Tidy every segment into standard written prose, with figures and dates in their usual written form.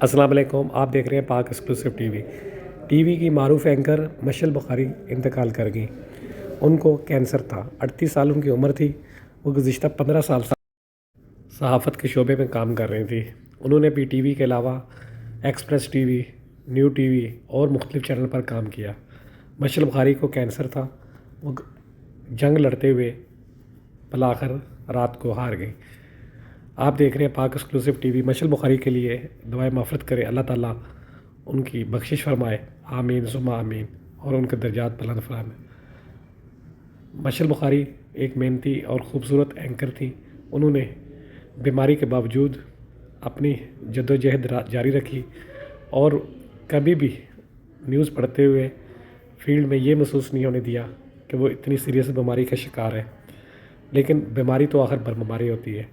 السلام علیکم، آپ دیکھ رہے ہیں پاک ایکسکلوسیو ٹی وی کی معروف اینکر مشل بخاری انتقال کر گئیں۔ ان کو کینسر تھا، 38 سال ان کی عمر تھی۔ وہ گزشتہ 15 سال صحافت کے شعبے میں کام کر رہی تھی۔ انہوں نے پی ٹی وی کے علاوہ express T V, new T V اور مختلف چینل پر کام کیا۔ مشل بخاری کو کینسر تھا، وہ جنگ لڑتے ہوئے بالآخر رات کو ہار گئی۔ آپ دیکھ رہے ہیں پاک ایکسکلوسیو ٹی وی۔ مشل بخاری کے لیے دعائیں مغفرت کرے، اللہ تعالیٰ ان کی بخشش فرمائے، آمین ثم آمین، اور ان کے درجات بلند فرمائے۔ مشل بخاری ایک محنتی اور خوبصورت اینکر تھی۔ انہوں نے بیماری کے باوجود اپنی جدوجہد جاری رکھی اور کبھی بھی نیوز پڑھتے ہوئے فیلڈ میں یہ محسوس نہیں ہونے دیا کہ وہ اتنی سیریس بیماری کا شکار ہے۔ لیکن بیماری تو آخر بیماری ہوتی ہے۔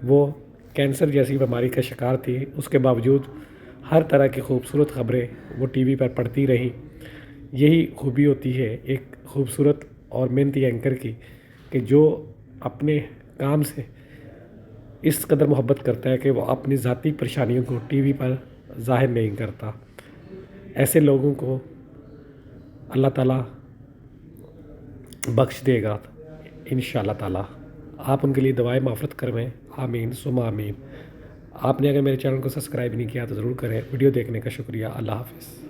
وہ کینسر جیسی بیماری کا شکار تھی، اس کے باوجود ہر طرح کی خوبصورت خبریں وہ ٹی وی پر پڑھتی رہی۔ یہی خوبی ہوتی ہے ایک خوبصورت اور محنتی اینکر کی، کہ جو اپنے کام سے اس قدر محبت کرتا ہے کہ وہ اپنی ذاتی پریشانیوں کو ٹی وی پر ظاہر نہیں کرتا۔ ایسے لوگوں کو اللہ تعالیٰ بخش دے گا انشاءاللہ تعالیٰ۔ آپ ان کے لیے دعائیں مغفرت کرویں، آمین ثم آمین۔ آپ نے اگر میرے چینل کو سبسکرائب نہیں کیا تو ضرور کریں۔ ویڈیو دیکھنے کا شکریہ۔ اللہ حافظ۔